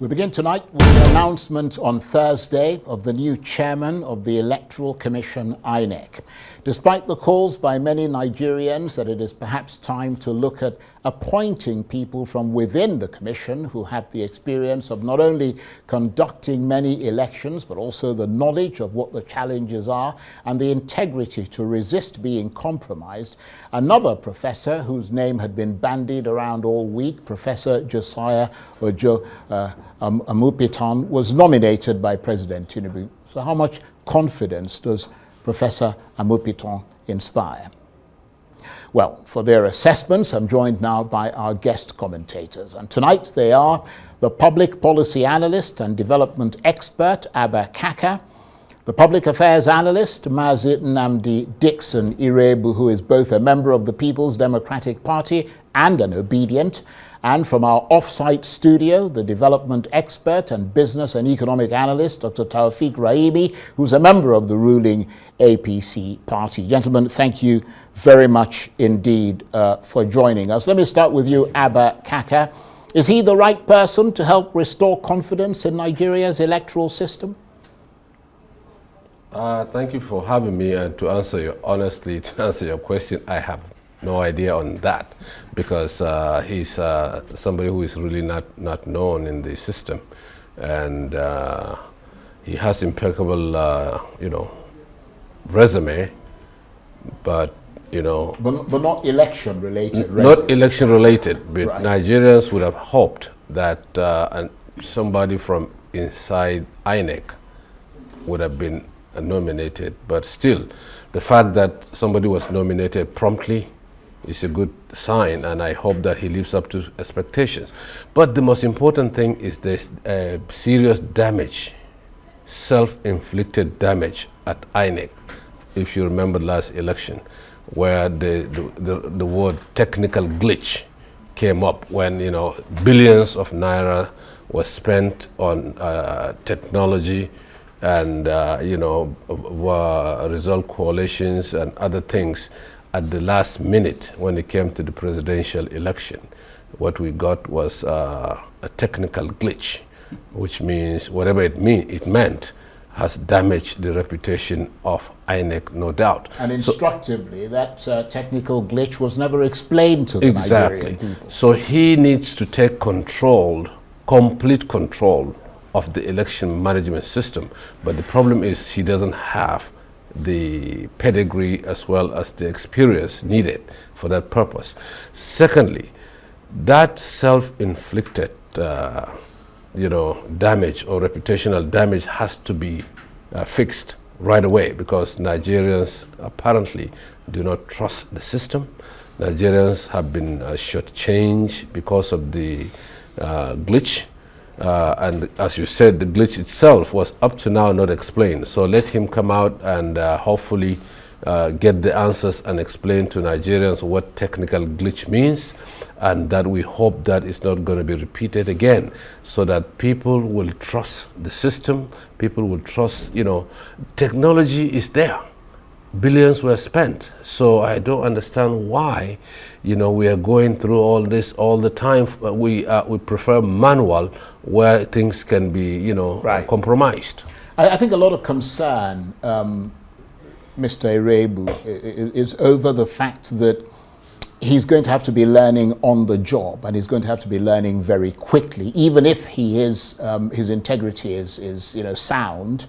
We begin tonight with the announcement on Thursday of the new chairman of the Electoral Commission, INEC. Despite the calls by many Nigerians that it is perhaps time to look at appointing people from within the commission who have the experience of not only conducting many elections, but also the knowledge of what the challenges are and the integrity to resist being compromised, another professor whose name had been bandied around all week, Professor Josiah Ojo Amupitan, was nominated by President Tinubu. So how much confidence does Professor Amupitan inspire? Well, for their assessments, I'm joined now by our guest commentators. And tonight they are the public policy analyst and development expert, Kaka, the public affairs analyst, Mazi Nnamdi Dickson Iroegbu, who is both a member of the People's Democratic Party and an obedient, and from our off-site studio, the development expert and business and economic analyst, Dr. Raimi, who's a member of the ruling APC party. Gentlemen, thank you very much indeed for joining us. Let me start with you, Kaka. Is he the right person to help restore confidence in Nigeria's electoral system? Thank you for having me, and to answer your question, I have no idea on that, because he's somebody who is really not known in the system, and he has impeccable resume, but but not election related. Not election related, but right. Nigerians would have hoped that somebody from inside INEC would have been nominated, but still, the fact that somebody was nominated promptly is a good sign, and I hope that he lives up to expectations. But the most important thing is there's serious damage, self-inflicted damage at INEC. If you remember last election, where the word technical glitch came up when billions of naira was spent on technology and result coalitions and other things. At the last minute, when it came to the presidential election, what we got was a technical glitch, which means whatever it meant has damaged the reputation of INEC, no doubt. And instructively, that technical glitch was never explained to the Nigerian people. So he needs to take complete control of the election management system. But the problem is he doesn't have the pedigree as well as the experience needed for that purpose. Secondly, that self-inflicted damage or reputational damage has to be fixed right away, because Nigerians apparently do not trust the system. Nigerians have been shortchanged because of the glitch. And as you said, the glitch itself was up to now not explained. So let him come out and hopefully get the answers and explain to Nigerians what technical glitch means, and that we hope that it's not going to be repeated again, so that people will trust the system, people will trust, technology is there. Billions were spent. So I don't understand why, we are going through all this all the time. We prefer manual, where things can be, right, compromised. I think a lot of concern, Mr. Iroegbu, is over the fact that he's going to have to be learning on the job, and he's going to have to be learning very quickly, even if he is his integrity is sound.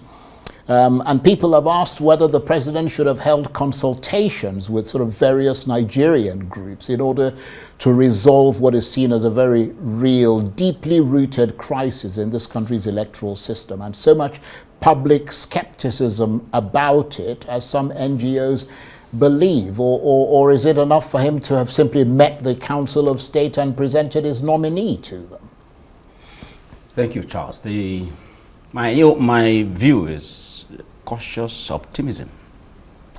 And people have asked whether the president should have held consultations with sort of various Nigerian groups in order to resolve what is seen as a very real, deeply rooted crisis in this country's electoral system, and so much public skepticism about it, as some NGOs believe. Or is it enough for him to have simply met the Council of State and presented his nominee to them? Thank you, Charles. My view is cautious optimism.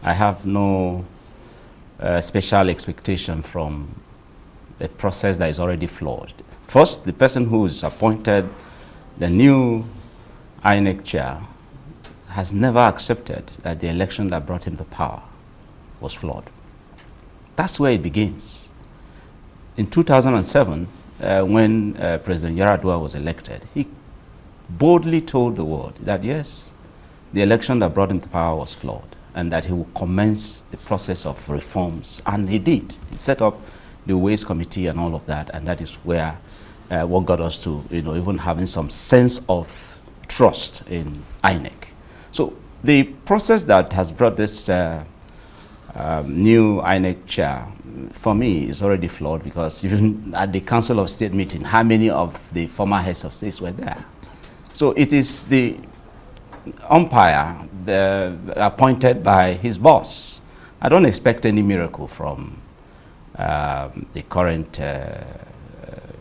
I have no special expectation from a process that is already flawed. First, the person who is appointed the new INEC chair has never accepted that the election that brought him to power was flawed. That's where it begins. In 2007, when President Yar'Adua was elected, he boldly told the world that yes, the election that brought him to power was flawed, and that he would commence the process of reforms, and he did. He set up the Ways Committee and all of that, and that is where what got us to, even having some sense of trust in INEC. So the process that has brought this new INEC chair, for me, is already flawed, because even at the Council of State meeting, how many of the former heads of states were there? So it is the umpire appointed by his boss. I don't expect any miracle from the current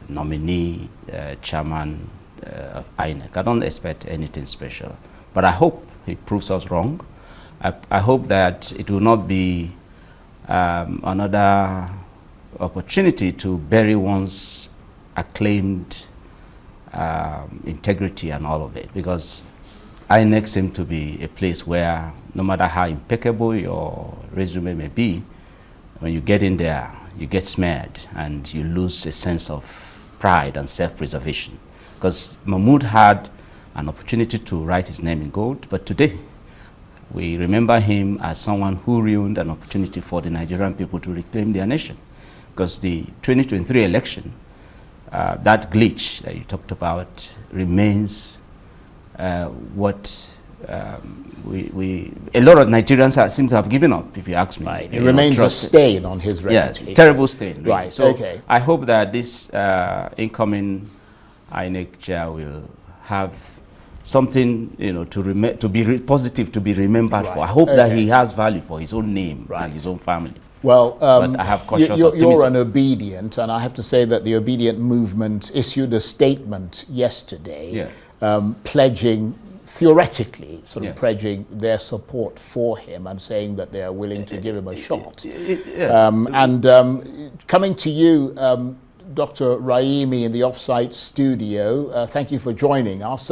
nominee, chairman of INEC. I don't expect anything special, but I hope he proves us wrong. I hope that it will not be another opportunity to bury one's acclaimed integrity and all of it, because INEC seems to be a place where no matter how impeccable your resume may be, when you get in there, you get smeared and you lose a sense of pride and self-preservation. Because Mahmoud had an opportunity to write his name in gold, but today we remember him as someone who ruined an opportunity for the Nigerian people to reclaim their nation. Because the 2023 election, that glitch that you talked about, remains what a lot of Nigerians seem to have given up, if you ask me. Right. It remains a stain on his reputation. Yeah, terrible stain. Really. Right, So okay. I hope that this incoming INEC chair will have something, to be positive, to be remembered for. I hope that he has value for his own name and his own family. Well, but I have cautious you're optimism. an obedient, and I have to say that the obedient movement issued a statement yesterday pledging, theoretically, pledging their support for him and saying that they are willing to give him a shot. Coming to you, Dr. Raimi in the Offsite studio, thank you for joining us.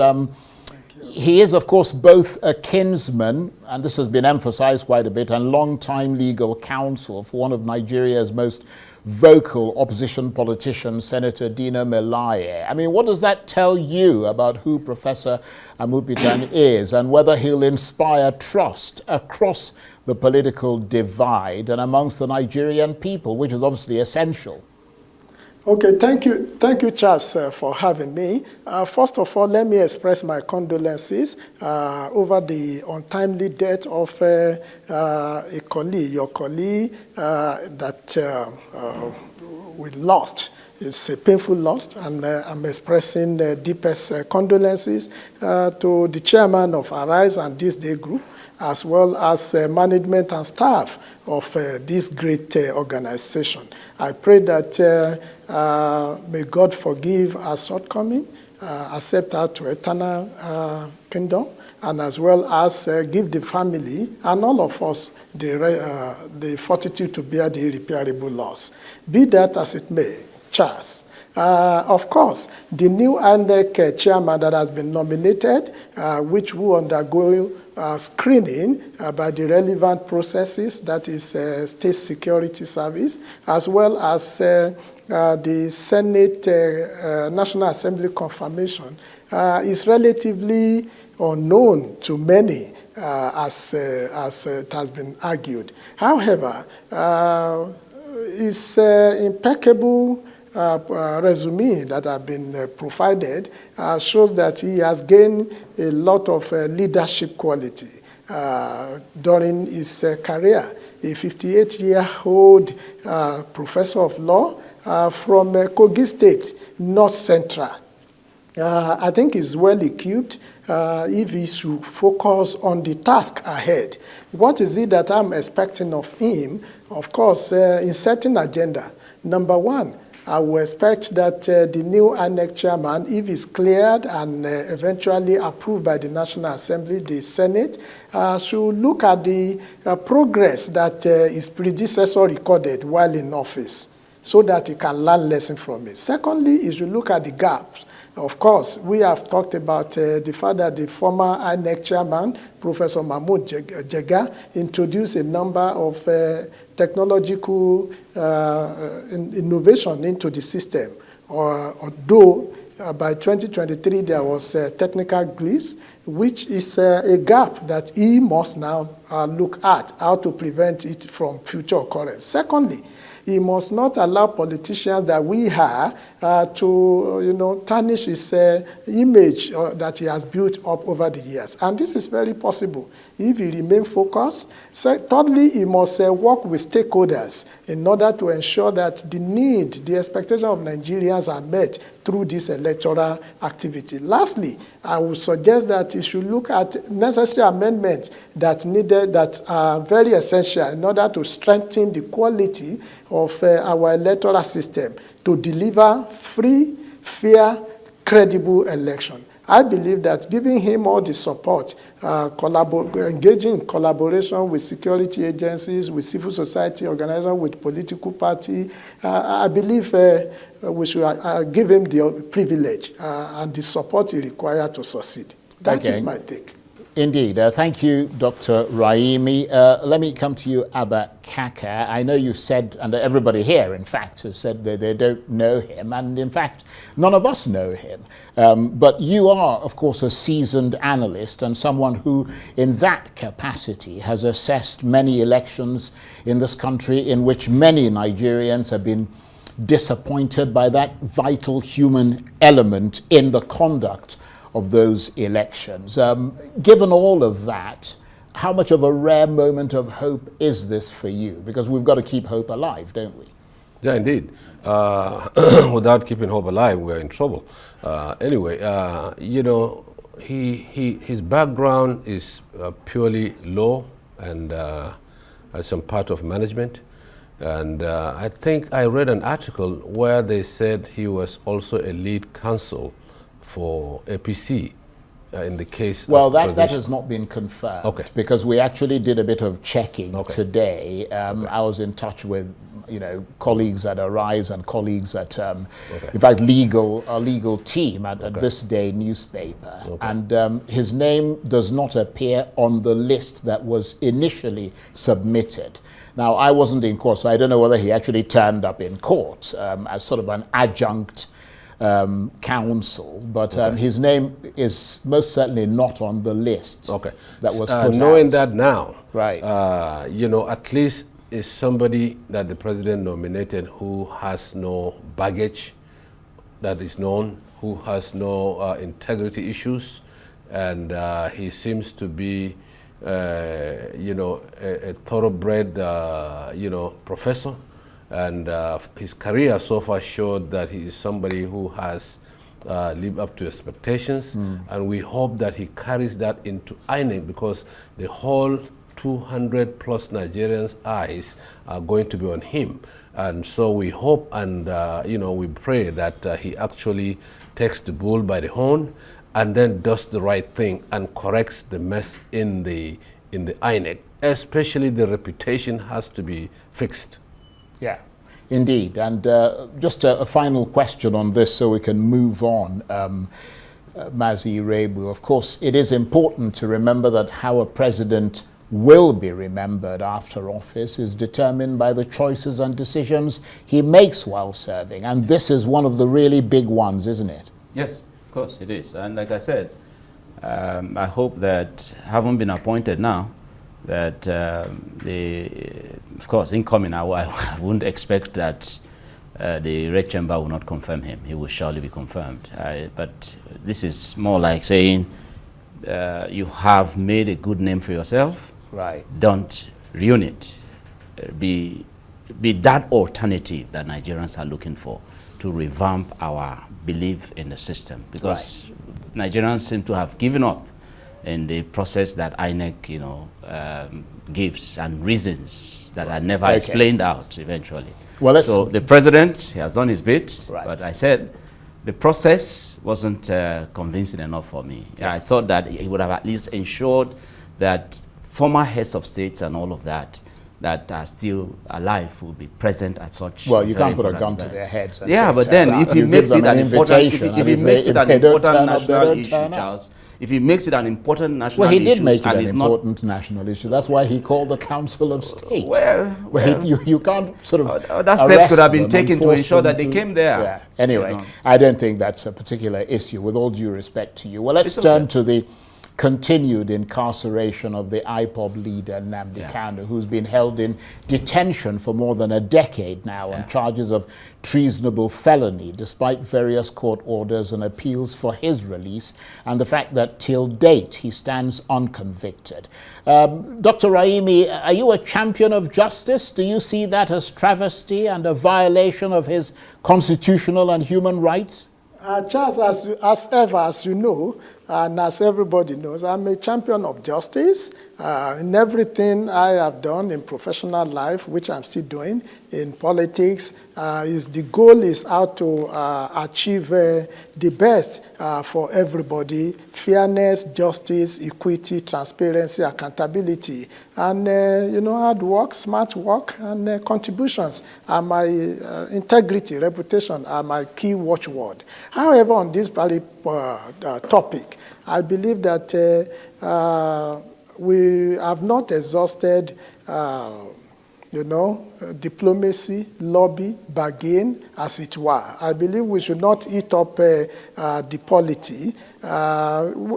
He is, of course, both a kinsman, and this has been emphasized quite a bit, and long-time legal counsel for one of Nigeria's most vocal opposition politicians, Senator Dino Melaye. I mean, what does that tell you about who Professor Amupitan is, and whether he'll inspire trust across the political divide and amongst the Nigerian people, which is obviously essential? Okay, thank you, Charles, for having me. First of all, let me express my condolences over the untimely death of a colleague, your colleague, that we lost. It's a painful loss, and I'm expressing the deepest condolences to the chairman of Arise and This Day Group, as well as management and staff of this great organization. I pray that may God forgive our shortcoming, accept her to eternal kingdom, and as well as give the family and all of us the fortitude to bear the irreparable loss. Be that as it may, Charles. Of course, the new INEC chairman that has been nominated, which will undergo screening by the relevant processes, that is State Security Service, as well as the Senate National Assembly confirmation, is relatively unknown to many, as it has been argued. However, his impeccable resume that have been provided shows that he has gained a lot of leadership quality during his career. A 58-year-old professor of law from Kogi State, North Central. I think he's well equipped if he should focus on the task ahead. What is it that I'm expecting of him? Of course, in setting agenda. Number one, I will expect that the new INEC chairman, if he's cleared and eventually approved by the National Assembly, the Senate, should look at the progress that his predecessor recorded while in office, so that he can learn lessons from it. Secondly, he should look at the gaps. Of course, we have talked about the fact that the former INEC chairman, Professor Mahmoud Jega, introduced a number of technological innovation into the system, although by 2023 there was a technical glitch, which is a gap that he must now look at, how to prevent it from future occurrence. Secondly, he must not allow politicians that we have to, tarnish his image that he has built up over the years. And this is very possible if he remains focused. Thirdly, he must work with stakeholders in order to ensure that the expectations of Nigerians are met through this electoral activity. Lastly, I would suggest that he should look at necessary amendments that are very essential in order to strengthen the quality of our electoral system to deliver free, fair, credible election. I believe that giving him all the support, engaging in collaboration with security agencies, with civil society organizations, with political parties, I believe we should give him the privilege and the support he requires to succeed. That is my take. Indeed. Thank you, Dr. Raimi. Let me come to you, Kaka. I know you said, and everybody here, in fact, has said that they don't know him, and in fact, none of us know him. But you are, of course, a seasoned analyst and someone who, in that capacity, has assessed many elections in this country in which many Nigerians have been disappointed by that vital human element in the conduct of those elections. Given all of that, how much of a rare moment of hope is this for you? Because we've got to keep hope alive, don't we? Yeah, indeed. Without keeping hope alive, we're in trouble. Anyway, his background is purely law and some part of management. And I think I read an article where they said he was also a lead counsel for APC in the case of that has not been confirmed. Okay. Because we actually did a bit of checking today. I was in touch with colleagues at Arise and colleagues at in fact a legal team at This Day newspaper, and his name does not appear on the list that was initially submitted. Now, I wasn't in court, so I don't know whether he actually turned up in court as sort of an adjunct counsel, but his name is most certainly not on the list that was put knowing out. that now, right? At least is somebody that the president nominated who has no baggage that is known, who has no integrity issues, and he seems to be, a thoroughbred, professor. And his career so far showed that he is somebody who has lived up to expectations. And we hope that he carries that into INEC, because the whole 200 plus Nigerians' eyes are going to be on him. And so we hope and we pray that he actually takes the bull by the horn and then does the right thing and corrects the mess in the INEC. Especially the reputation has to be fixed. Yeah, indeed. And just a final question on this so we can move on. Mazi Iroegbu, of course, it is important to remember that how a president will be remembered after office is determined by the choices and decisions he makes while serving. And this is one of the really big ones, isn't it? Yes, of course it is. And like I said, I hope that, having been appointed now, that of course, incoming, I wouldn't expect that the Red Chamber will not confirm him. He will surely be confirmed. But this is more like saying you have made a good name for yourself. Right. Don't ruin it. Be that alternative that Nigerians are looking for to revamp our belief in the system. Because Nigerians seem to have given up in the process that INEC, gives, and reasons that are never explained out eventually. Well, so the president, he has done his bit, right. But I said the process wasn't convincing enough for me. I thought that he would have at least ensured that former heads of states and all of that, that are still alive will be present at such. Well, you can't put a important gun to their heads. And yeah, say, but then if he you makes give it them an important, if he makes it an important national issue, Charles, if he makes it an important national issue, well, he did make it an important national issue. That's why he called the Council of State. Well, you can't sort of. That steps could have been taken to ensure that they came there. Yeah. Anyway, I don't think that's a particular issue. With all due respect to you, well, let's turn to the continued incarceration of the IPOB leader Nnamdi Kanu, who's been held in detention for more than a decade now on charges of treasonable felony, despite various court orders and appeals for his release, and the fact that till date he stands unconvicted. Dr. Raimi, are you a champion of justice? Do you see that as travesty and a violation of his constitutional and human rights? Charles, as you know, and as everybody knows, I'm a champion of justice. In everything I have done in professional life, which I'm still doing, in politics, the goal is how to achieve the best for everybody: fairness, justice, equity, transparency, accountability, and hard work, smart work, and contributions are my integrity, reputation are my key watchword. However, on this very topic, I believe that we have not exhausted diplomacy, lobby, bargain, as it were. I believe we should not eat up the polity.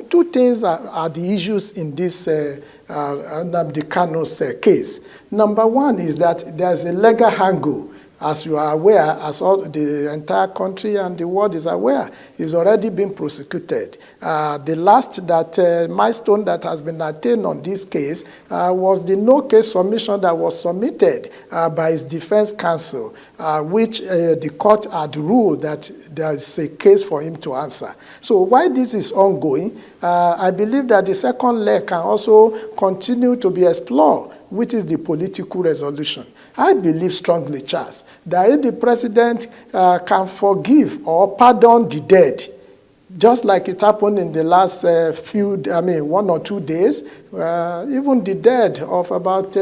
Two things are the issues in this Nnamdi Kanu's case. Number one is that there's a legal angle. As you are aware, as all the entire country and the world is aware, is already been prosecuted. The last milestone that has been attained on this case was the no-case submission that was submitted by his defense counsel, which the court had ruled that there is a case for him to answer. So while this is ongoing, I believe that the second leg can also continue to be explored, which is the political resolution. I believe strongly, Charles, that if the president can forgive or pardon the dead, just like it happened in the last 1 or 2 days, even the dead of about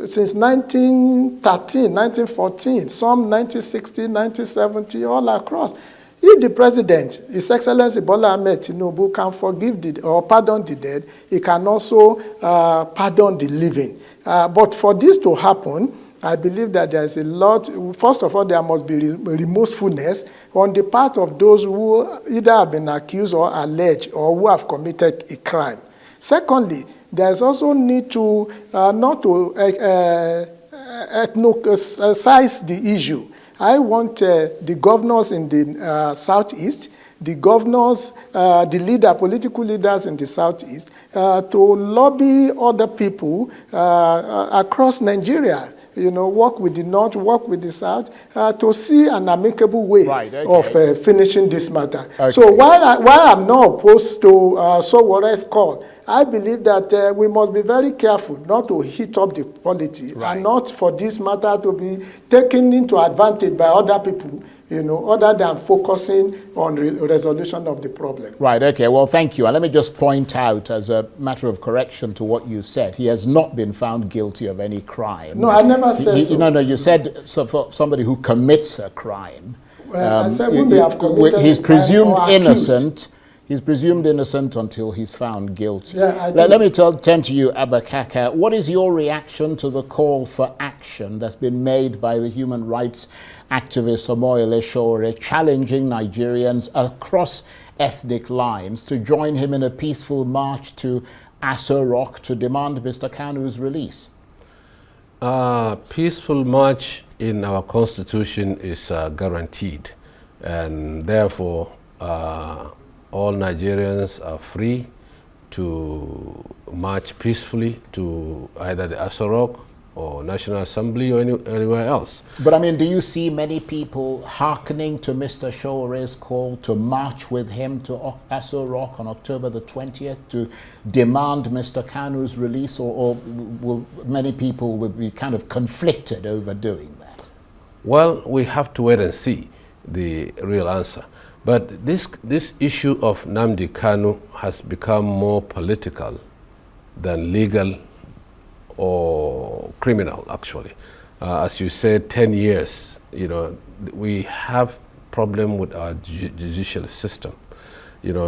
since 1913, 1914, some 1960, 1970, all across. If the president, His Excellency Bola Ahmed Tinubu, can forgive or pardon the dead, he can also pardon the living. But for this to happen, I believe that there is a lot. First of all, there must be remorsefulness on the part of those who either have been accused or alleged or who have committed a crime. Secondly, there is also need to not to ethnicize the issue. I want the governors in the southeast, the governors, political leaders in the southeast, to lobby other people across Nigeria, work with the north, work with the south, to see an amicable way of finishing this matter. Okay. So while I'm not opposed to Sowore's call, I believe that we must be very careful not to heat up the polity and not for this matter to be taken into advantage by other people, other than focusing on resolution of the problem. Right, okay, well, thank you. And let me just point out, as a matter of correction to what you said, he has not been found guilty of any crime. No, I never said so. No, you said for somebody who commits a crime. Well, I said we may have committed he's presumed innocent. He's presumed innocent until he's found guilty. Yeah, let me turn to you, Kaka. What is your reaction to the call for action that's been made by the human rights activist Omoyele Sowore, challenging Nigerians across ethnic lines to join him in a peaceful march to Aso Rock to demand Mr. Kanu's release? Peaceful march in our constitution is guaranteed, and therefore all Nigerians are free to march peacefully to either the Aso Rock or National Assembly or anywhere else. But I mean, do you see many people hearkening to Mr. Showore's call to march with him to Aso Rock on October the 20th to demand Mr. Kanu's release, or will many people be kind of conflicted over doing that? Well, we have to wait and see the real answer. But this issue of Nnamdi Kanu has become more political than legal or criminal, actually. As you said, 10 years, we have problem with our judicial system.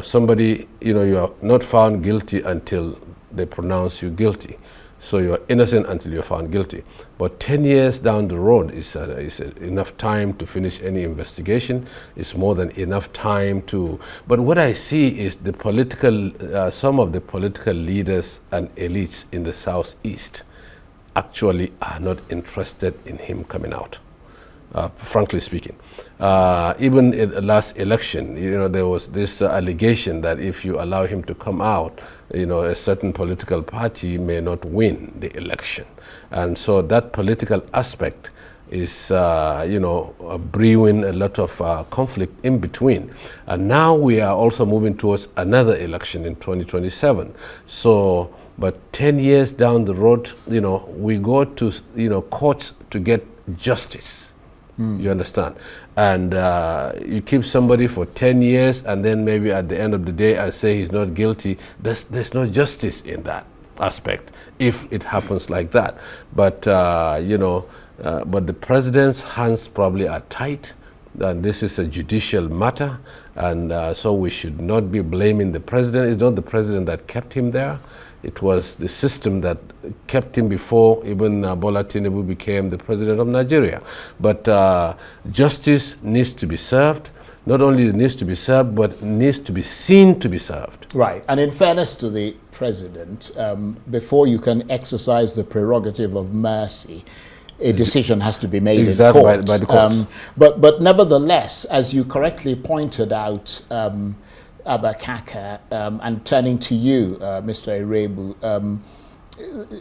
Somebody, you are not found guilty until they pronounce you guilty. So you are innocent until you're found guilty. But 10 years down the road is enough time to finish any investigation. It's more than enough time to... But what I see is the political, some of the political leaders and elites in the Southeast actually are not interested in him coming out. Frankly speaking. Even in the last election, there was this allegation that if you allow him to come out, a certain political party may not win the election. And so that political aspect is, brewing a lot of conflict in between. And now we are also moving towards another election in 2027. So, but 10 years down the road, we go to, courts to get justice. You understand? And you keep somebody for 10 years and then maybe at the end of the day I say he's not guilty. There's no justice in that aspect if it happens like that. But, but the president's hands probably are tight. And this is a judicial matter. And so we should not be blaming the president. It's not the president that kept him there. It was the system that kept him before even Bola Tinubu became the president of Nigeria. But justice needs to be served. Not only needs to be served, but needs to be seen to be served. Right. And in fairness to the president, before you can exercise the prerogative of mercy, a decision has to be made in court. By the courts. But nevertheless, as you correctly pointed out, Kaka, and turning to you, Mr. Iroegbu,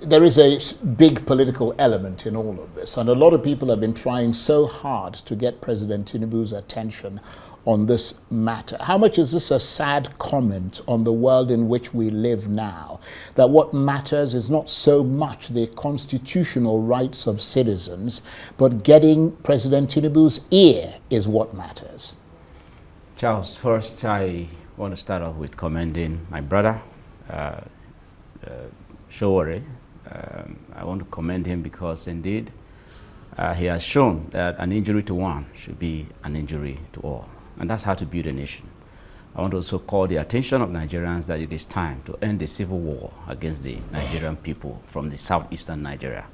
there is a big political element in all of this, and a lot of people have been trying so hard to get President Tinubu's attention on this matter. How much is this a sad comment on the world in which we live now, that what matters is not so much the constitutional rights of citizens, but getting President Tinubu's ear is what matters? Charles, first I want to start off with commending my brother, Showore. I want to commend him because indeed he has shown that an injury to one should be an injury to all. And that's how to build a nation. I want to also call the attention of Nigerians that it is time to end the civil war against the Nigerian people from the southeastern Nigeria.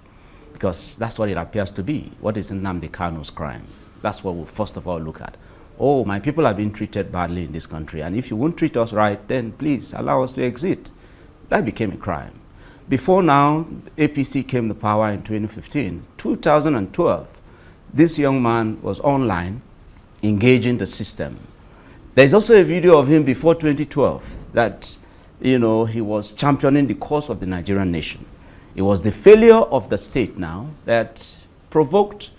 Because that's what it appears to be. What is Nnamdi Kanu's crime? That's what we'll first of all look at. Oh, my people have been treated badly in this country, and if you won't treat us right, then please allow us to exit. That became a crime. Before now, APC came to power in 2015. 2012, this young man was online engaging the system. There's also a video of him before 2012 that, he was championing the cause of the Nigerian nation. It was the failure of the state now that provoked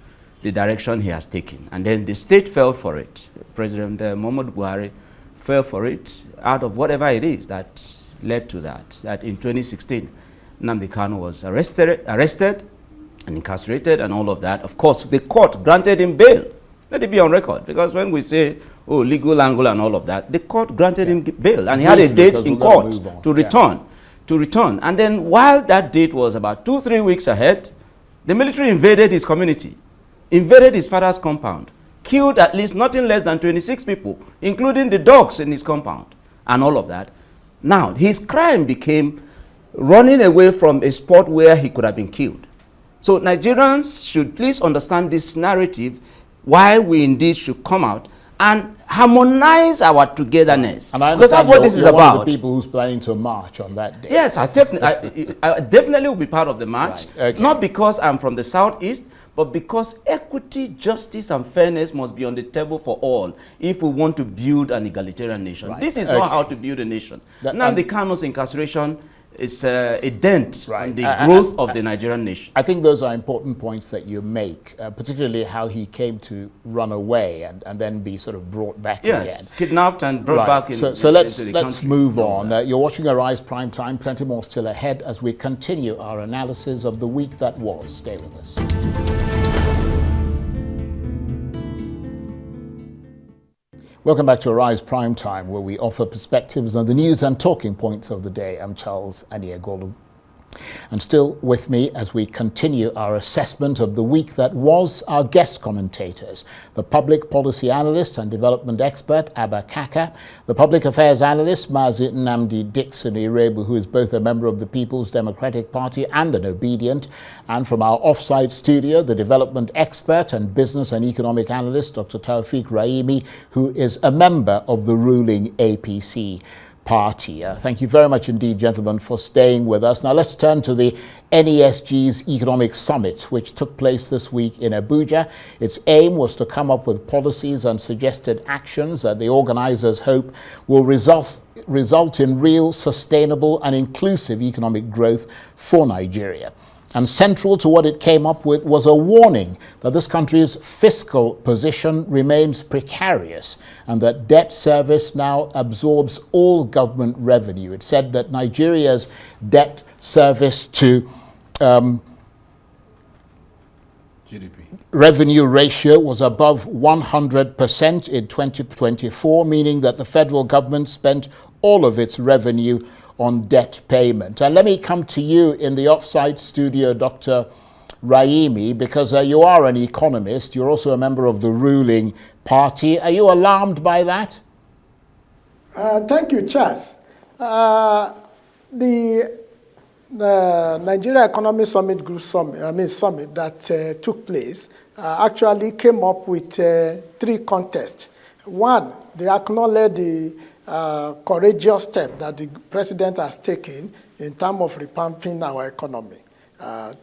the direction he has taken. And then the state fell for it. President Muhammadu Buhari fell for it out of whatever it is that led to that. That in 2016, Nnamdi Kanu was arrested and incarcerated and all of that. Of course, the court granted him bail. Let it be on record. Because when we say, oh, legal angle and all of that, the court granted him bail. And he had a date in court to return. And then while that date was about 2-3 weeks ahead, the military invaded his community, invaded his father's compound, killed at least nothing less than 26 people, including the dogs in his compound and all of that. Now, his crime became running away from a spot where he could have been killed. So Nigerians should please understand this narrative, why we indeed should come out and harmonize our togetherness. And I because that's what this is about. One of the people who's planning to march on that day. Yes, I definitely will be part of the march. Right. Okay. Not because I'm from the southeast, but because equity, justice, and fairness must be on the table for all if we want to build an egalitarian nation. Right. This is not how to build a nation. Nnamdi Kanu's incarceration is a dent in the growth of the Nigerian nation. I think those are important points that you make, particularly how he came to run away and then be sort of brought back again. Kidnapped and brought back in. So let's move on. You're watching Arise Prime Time. Plenty more still ahead as we continue our analysis of the week that was. Stay with us. Welcome back to Arise Prime Time, where we offer perspectives on the news and talking points of the day. I'm Charles Aniegolu. And still with me as we continue our assessment of the week that was, our guest commentators, the public policy analyst and development expert, Kaka, the public affairs analyst, Mazi Nnamdi Dickson Iroegbu, who is both a member of the People's Democratic Party and an obedient, and from our offsite studio, the development expert and business and economic analyst, Dr. Taufik Raimi, who is a member of the ruling APC party. Thank you very much indeed, gentlemen, for staying with us. Now let's turn to the NESG's Economic Summit, which took place this week in Abuja. Its aim was to come up with policies and suggested actions that the organizers hope will result in real, sustainable and inclusive economic growth for Nigeria. And central to what it came up with was a warning that this country's fiscal position remains precarious and that debt service now absorbs all government revenue. It said that Nigeria's debt service to GDP revenue ratio was above 100% in 2024, meaning that the federal government spent all of its revenue on debt payment. And let me come to you in the offsite studio, Dr. Raimi, because you are an economist. You're also a member of the ruling party. Are you alarmed by that? Thank you, Charles. The Nigeria Economic Summit Group Summit that took place actually came up with three contests. One, they acknowledged the courageous step that the president has taken in terms of revamping our economy.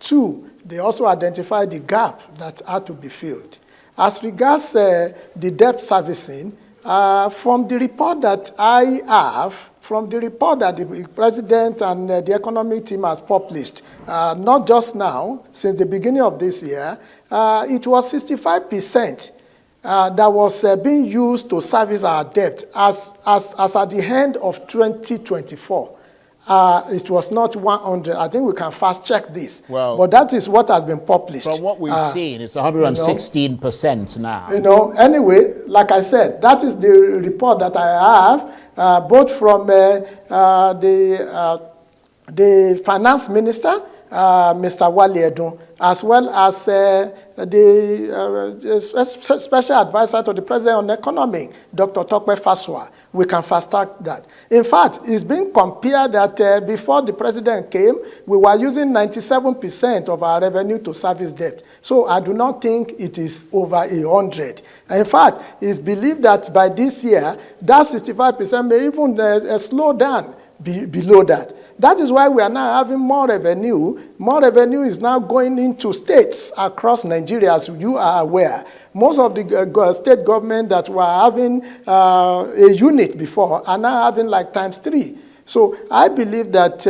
Two, they also identified the gap that had to be filled. As regards the debt servicing, from the report that I have, from the report that the president and the economic team has published, not just now, since the beginning of this year, it was 65%. That was being used to service our debt as at the end of 2024. It was not 100. I think we can fast check this. Well, but that is what has been published. From what we've seen, it's 116% now. Anyway, like I said, that is the report that I have, both from the finance minister, Mr. Wale Edun, as well as the special advisor to the president on economy, Dr. Tokwe Faswa. We can fast track that. In fact, it's been compared that before the president came, we were using 97% of our revenue to service debt. So I do not think it is over 100. In fact, it's believed that by this year, that 65% may even slow down below that. That is why we are now having more revenue. More revenue is now going into states across Nigeria, as you are aware. Most of the state government that were having a unit before are now having like ×3. So I believe that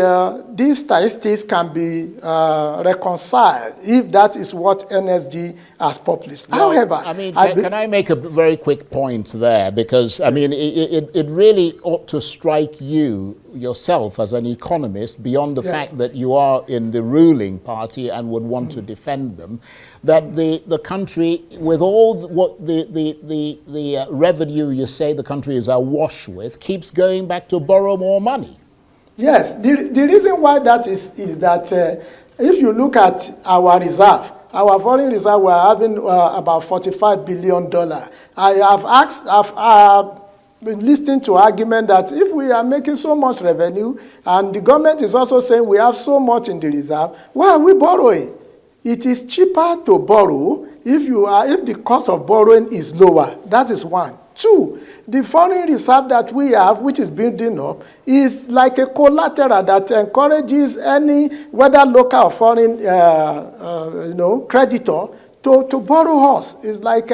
these statistics can be reconciled if that is what NSG has published. Well, however, I mean, can I make a very quick point there? Because, I mean, it really ought to strike you yourself as an economist, beyond the fact that you are in the ruling party and would want to defend them, that the country, with all what the revenue you say the country is awash with, keeps going back to borrow more money. Yes, the reason why that is that if you look at our reserve, our foreign reserve, we're having about $45 billion. I've been listening to argument that if we are making so much revenue and the government is also saying we have so much in the reserve, why are we borrowing? It is cheaper to borrow if the cost of borrowing is lower. That is one. Two, the foreign reserve that we have, which is building up, is like a collateral that encourages any, whether local or foreign, creditor to borrow us. It's like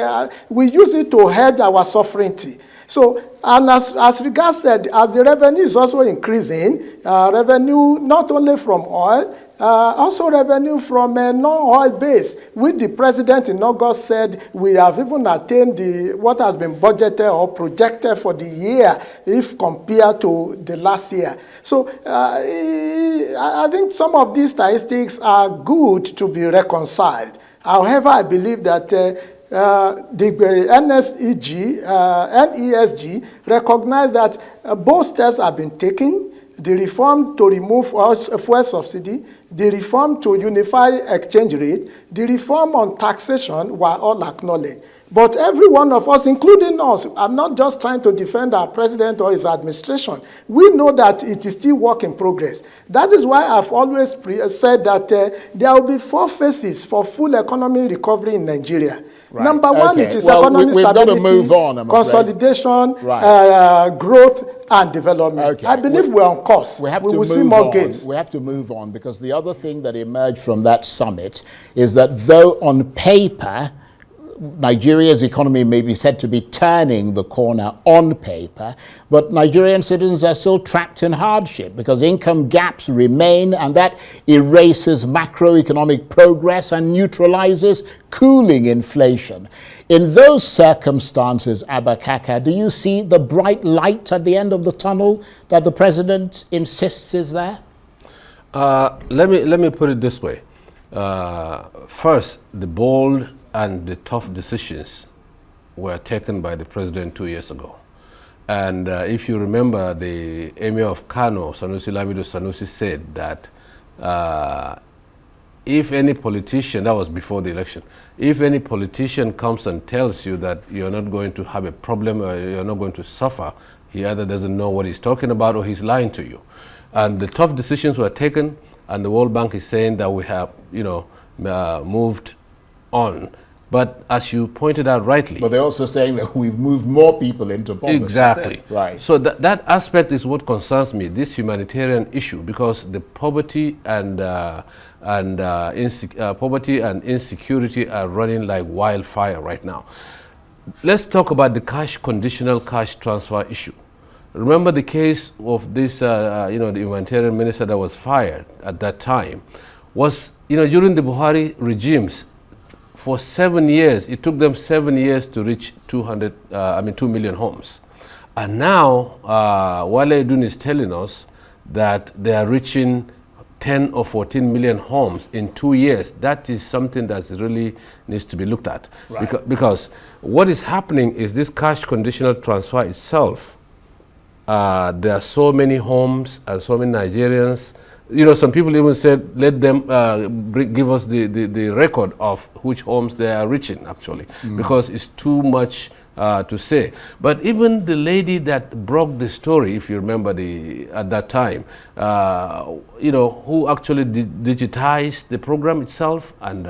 we use it to hedge our sovereignty. So, and as regards said, as the revenue is also increasing, revenue not only from oil, also revenue from a non-oil base, which the president in August said we have even attained what has been budgeted or projected for the year if compared to the last year. So I think some of these statistics are good to be reconciled. However, I believe that the NESG recognize that both steps have been taken. the reform to remove fuel subsidy, the reform to unify exchange rate, the reform on taxation were all acknowledged. But every one of us, including us, I'm not just trying to defend our president or his administration. We know that it is still work in progress. That is why I've always said that there will be 4 phases for full economy recovery in Nigeria. Right. Number one, it is economic stability, move on, consolidation, growth, and development. I believe we're on course. We will see more gains. We have to move on, because the other thing that emerged from that summit is that though on paper, Nigeria's economy may be said to be turning the corner on paper, but Nigerian citizens are still trapped in hardship because income gaps remain, and that erases macroeconomic progress and neutralizes cooling inflation. In those circumstances, Kaka, do you see the bright light at the end of the tunnel that the president insists is there? Let me put it this way. First, the bold and the tough decisions were taken by the president 2 years ago. And if you remember, the Emir of Kano, Sanusi Lamido Sanusi, said that if any politician, that was before the election, if any politician comes and tells you that you're not going to have a problem or you're not going to suffer, he either doesn't know what he's talking about or he's lying to you. And the tough decisions were taken, and the World Bank is saying that we have, moved on. But as you pointed out rightly, but they're also saying that we've moved more people into poverty. Exactly. Right. So that aspect is what concerns me, this humanitarian issue, because the poverty and insecurity are running like wildfire right now. Let's talk about the conditional cash transfer issue. Remember the case of this, the humanitarian minister that was fired at that time was, during the Buhari regimes, for 7 years, it took them 7 years to reach 2 million homes. And now, Wale Edun is telling us that they are reaching 10 or 14 million homes in 2 years. That is something that really needs to be looked at. Right. Because what is happening is this cash conditional transfer itself, there are so many homes and so many Nigerians. Some people even said, let them give us the record of which homes they are reaching, actually, because it's too much to say. But even the lady that broke the story, if you remember at that time, who actually digitized the program itself and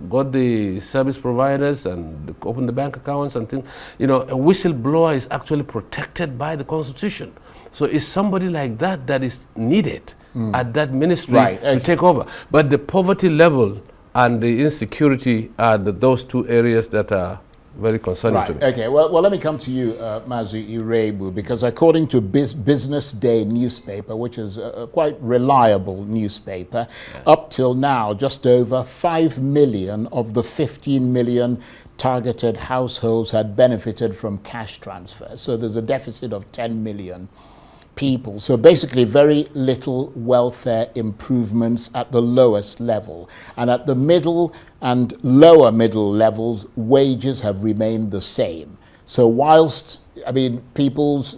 got the service providers and opened the bank accounts and things, a whistleblower is actually protected by the Constitution. So it's somebody like that is needed at that ministry to take over. But the poverty level and the insecurity are those 2 areas that are very concerning to me. Okay, well, let me come to you, Mazi Iroegbu, because according to Business Day newspaper, which is a quite reliable newspaper, up till now, just over 5 million of the 15 million targeted households had benefited from cash transfers. So there's a deficit of 10 million people. So basically very little welfare improvements at the lowest level. And at the middle and lower middle levels, wages have remained the same. So whilst, people's,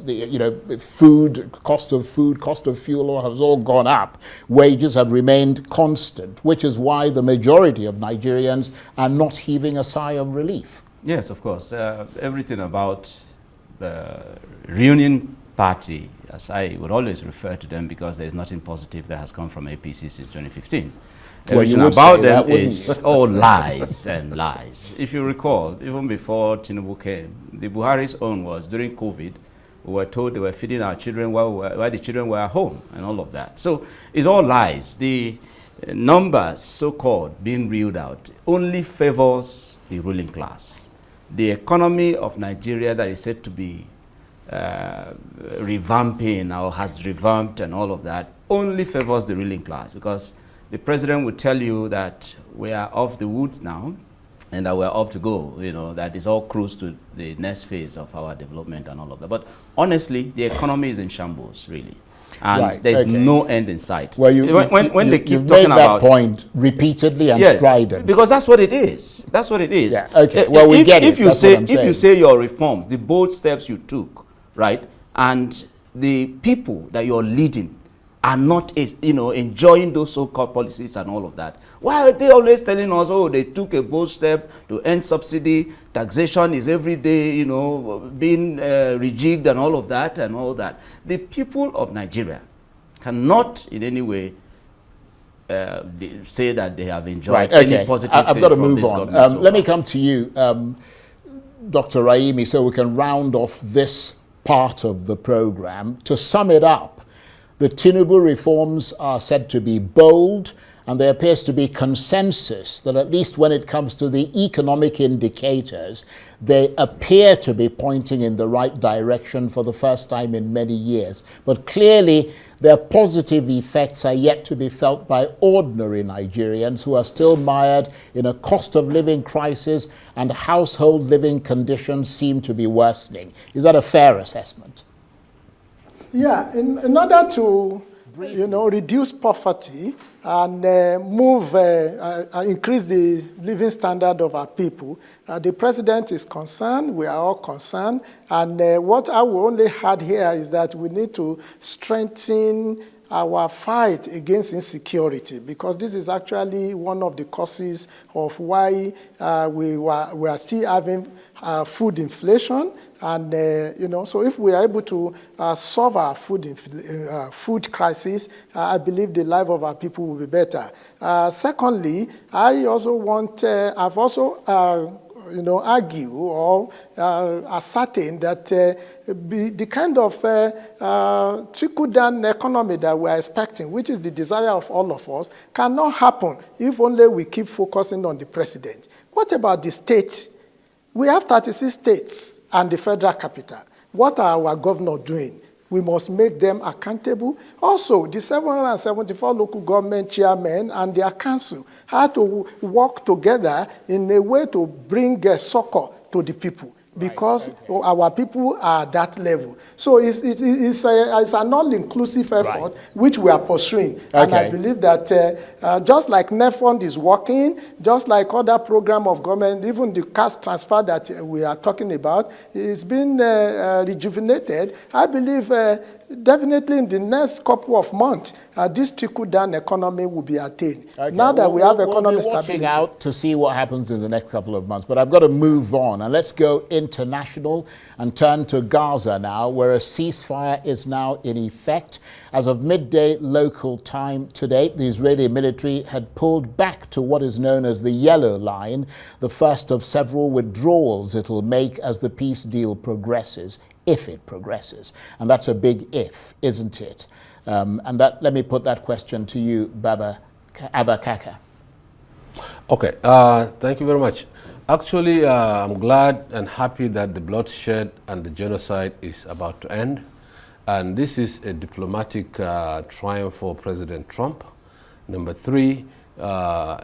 cost of fuel has all gone up, wages have remained constant, which is why the majority of Nigerians are not heaving a sigh of relief. Yes, of course. Everything about the reunion party, as I would always refer to them, because there's nothing positive that has come from APC since 2015. Everything about them is all lies and lies. If you recall, even before Tinubu came, the Buhari's own was during COVID, we were told they were feeding our children while the children were at home and all of that. So it's all lies. The numbers, so-called, being reeled out only favors the ruling class. The economy of Nigeria that is said to be revamping or has revamped and all of that only favors the ruling class, because the president would tell you that we are off the woods now and that we're up to go, that is all cruise to the next phase of our development and all of that. But honestly, the economy is in shambles, really. And there's no end in sight. Well, when they keep talking about that point repeatedly and strident. Because that's what it is. That's what it is. Yeah. Okay. Well, we get it. If you say your reforms, the bold steps you took, right, and the people that you're leading are not, enjoying those so-called policies and all of that? Why are they always telling us, oh, they took a bold step to end subsidy, taxation is every day, being rejigged and all of that and all that? The people of Nigeria cannot in any way say that they have enjoyed any positive thing. I've got to from move this on. government so Let me far. come to you, Dr. Raimi, so we can round off this part of the program. To sum it up, the Tinubu reforms are said to be bold, and there appears to be consensus that at least when it comes to the economic indicators, they appear to be pointing in the right direction for the first time in many years. But clearly, their positive effects are yet to be felt by ordinary Nigerians who are still mired in a cost of living crisis, and household living conditions seem to be worsening. Is that a fair assessment? Yeah, in order to reduce poverty and increase the living standard of our people, the president is concerned, we are all concerned, and what I will only add here is that we need to strengthen our fight against insecurity, because this is actually one of the causes of why we are still having food inflation. And, so if we are able to solve our food crisis, I believe the life of our people will be better. Secondly, I also want, I've also argue or ascertain that the kind of trickle-down economy that we're expecting, which is the desire of all of us, cannot happen if only we keep focusing on the president. What about the states? We have 36 states and the federal capital. What are our governors doing? We must make them accountable. Also, the 774 local government chairmen and their council had to work together in a way to bring succor to the people, because our people are at that level. So it's an all-inclusive effort which we are pursuing. And I believe that just like NEFOND is working, just like other program of government, even the cash transfer that we are talking about, is being rejuvenated. I believe definitely in the next couple of months, this trickle-down economy will be attained. Now that we have economic stability. We'll be watching out to see what happens in the next couple of months. But I've got to move on, and let's go international and turn to Gaza now, where a ceasefire is now in effect. As of midday local time today, the Israeli military had pulled back to what is known as the Yellow Line, the first of several withdrawals it'll make as the peace deal progresses, if it progresses. And that's a big if, isn't it? And let me put that question to you, Abba Kaka. Okay, thank you very much. Actually, I'm glad and happy that the bloodshed and the genocide is about to end. And this is a diplomatic triumph for President Trump. Number three,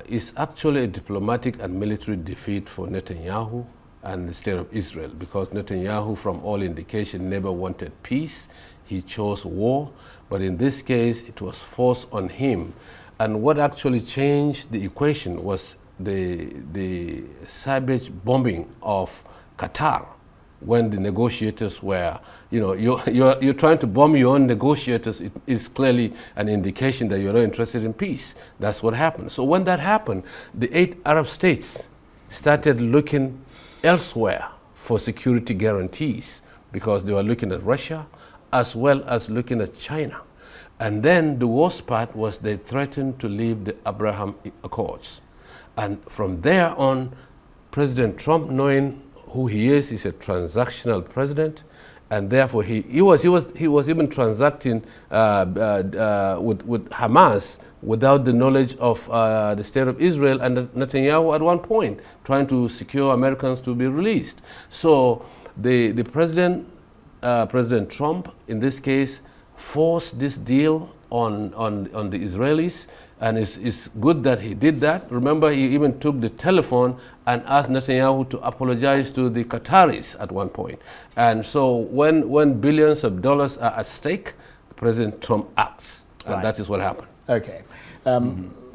is actually a diplomatic and military defeat for Netanyahu and the state of Israel, because Netanyahu, from all indication, never wanted peace. He chose war, but in this case, it was forced on him. And what actually changed the equation was the savage bombing of Qatar, when the negotiators were, you're trying to bomb your own negotiators. It is clearly an indication that you're not interested in peace. That's what happened. So when that happened, the 8 Arab states started looking elsewhere for security guarantees, because they were looking at Russia as well as looking at China. And then the worst part was they threatened to leave the Abraham Accords. And from there on, President Trump, knowing who he is, he's a transactional president, and therefore he was even transacting with Hamas without the knowledge of the state of Israel and Netanyahu at one point, trying to secure Americans to be released. So the President Trump, in this case, forced this deal on the Israelis, and it's good that he did that. Remember, he even took the telephone and asked Netanyahu to apologize to the Qataris at one point. And so when billions of dollars are at stake, President Trump acts, and that is what happened. Okay.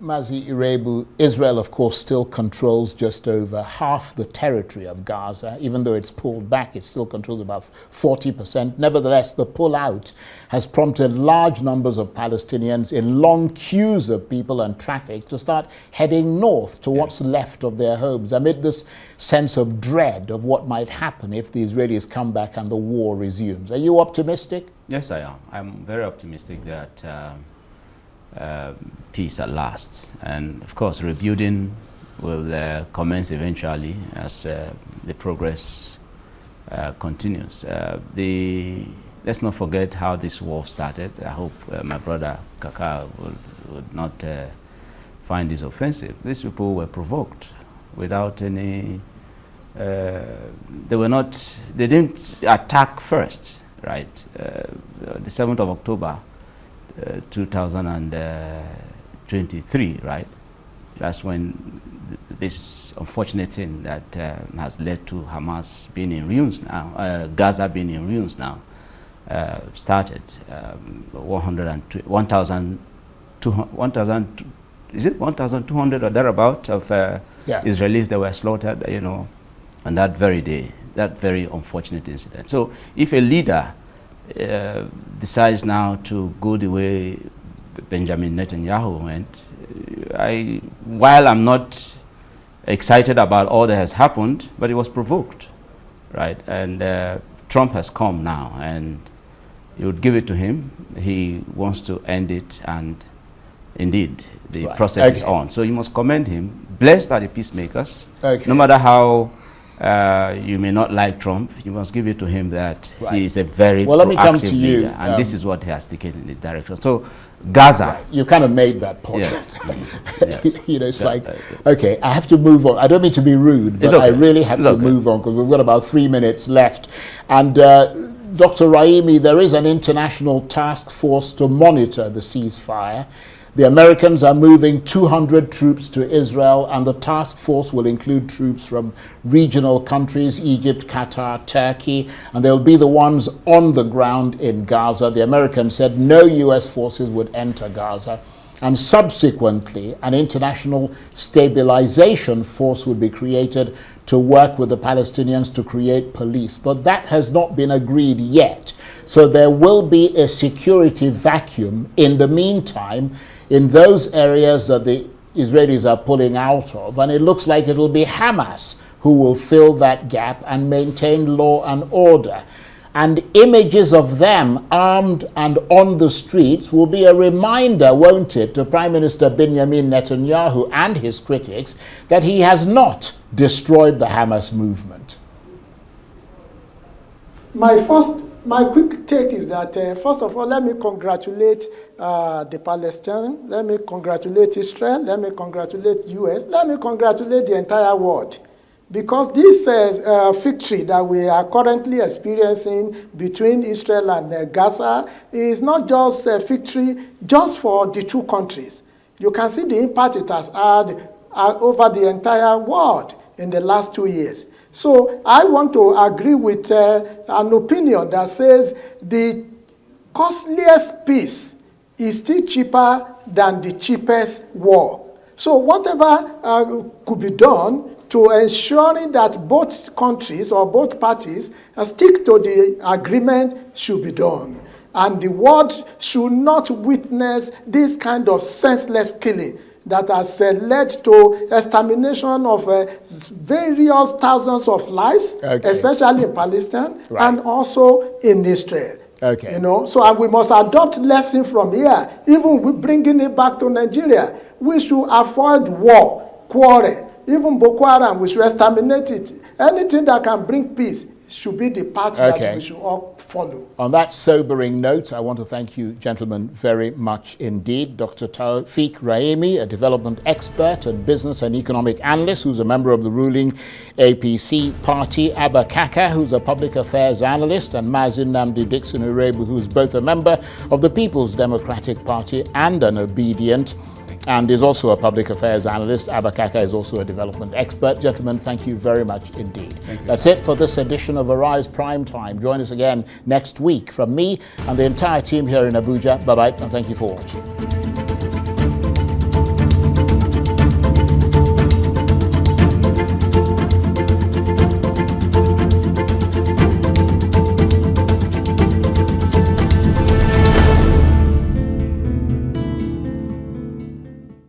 Mazi Iroegbu, Israel, of course, still controls just over half the territory of Gaza. Even though it's pulled back, it still controls about 40%. Nevertheless, the pullout has prompted large numbers of Palestinians in long queues of people and traffic to start heading north to what's left of their homes, amid this sense of dread of what might happen if the Israelis come back and the war resumes. Are you optimistic? Yes, I am. I'm very optimistic that peace at last. And of course, rebuilding will commence eventually as the progress continues. Let's not forget how this war started. I hope my brother Kaka would not find this offensive. These people were provoked without any, they didn't attack first, right? The 7th of October, 2023, right? That's when this unfortunate thing that has led to Hamas being in ruins now, Gaza being in ruins now, started. 1,200, is it 1,200 or thereabout of Israelis that were slaughtered, you know, on that very day, that very unfortunate incident. So if a leader decides now to go the way Benjamin Netanyahu went, while I'm not excited about all that has happened, but it was provoked, right? And Trump has come now, and you would give it to him. He wants to end it, and indeed, the process is on. So you must commend him. Blessed are the peacemakers. No matter how you may not like Trump, you must give it to him that he is a very proactive leader, and this is what he has taken in the direction. So Gaza. You kind of made that point. Yes. You know, it's like, okay, I have to move on. I don't mean to be rude, but I really have to move on because we've got about 3 minutes left. And Dr. Raimi, there is an international task force to monitor the ceasefire. The Americans are moving 200 troops to Israel, and the task force will include troops from regional countries, Egypt, Qatar, Turkey, and they'll be the ones on the ground in Gaza. The Americans said no US forces would enter Gaza, and subsequently an international stabilization force would be created to work with the Palestinians to create police. But that has not been agreed yet. So there will be a security vacuum in the meantime in those areas that the Israelis are pulling out of, and it looks like it'll be Hamas who will fill that gap and maintain law and order. And images of them armed and on the streets will be a reminder, won't it, to Prime Minister Benjamin Netanyahu and his critics that he has not destroyed the Hamas movement. My quick take is that, first of all, let me congratulate the Palestinians, let me congratulate Israel, let me congratulate US, let me congratulate the entire world. Because this victory that we are currently experiencing between Israel and Gaza is not just a victory just for the two countries. You can see the impact it has had over the entire world in the last 2 years. So I want to agree with an opinion that says the costliest peace is still cheaper than the cheapest war. So whatever could be done to ensuring that both countries or both parties stick to the agreement should be done. And the world should not witness this kind of senseless killing that has led to extermination of various thousands of lives, especially in Palestine, and also in Israel. You know, so and we must adopt lesson from here. Even we bringing it back to Nigeria, we should avoid war, quarrel. Even Boko Haram, we should exterminate it. Anything that can bring peace should be the path that we should all follow. On that sobering note, I want to thank you, gentlemen, very much indeed. Dr. Taofiq Raimi, a development expert and business and economic analyst who's a member of the ruling APC party, Kaka, who's a public affairs analyst, and Mazin Namdi Dickson Iroegbu, who's both a member of the People's Democratic Party and an obedient, and is also a public affairs analyst. Kaka is also a development expert. Gentlemen, thank you very much indeed. That's it for this edition of Arise Prime Time. Join us again next week. From me and the entire team here in Abuja, bye-bye, and thank you for watching.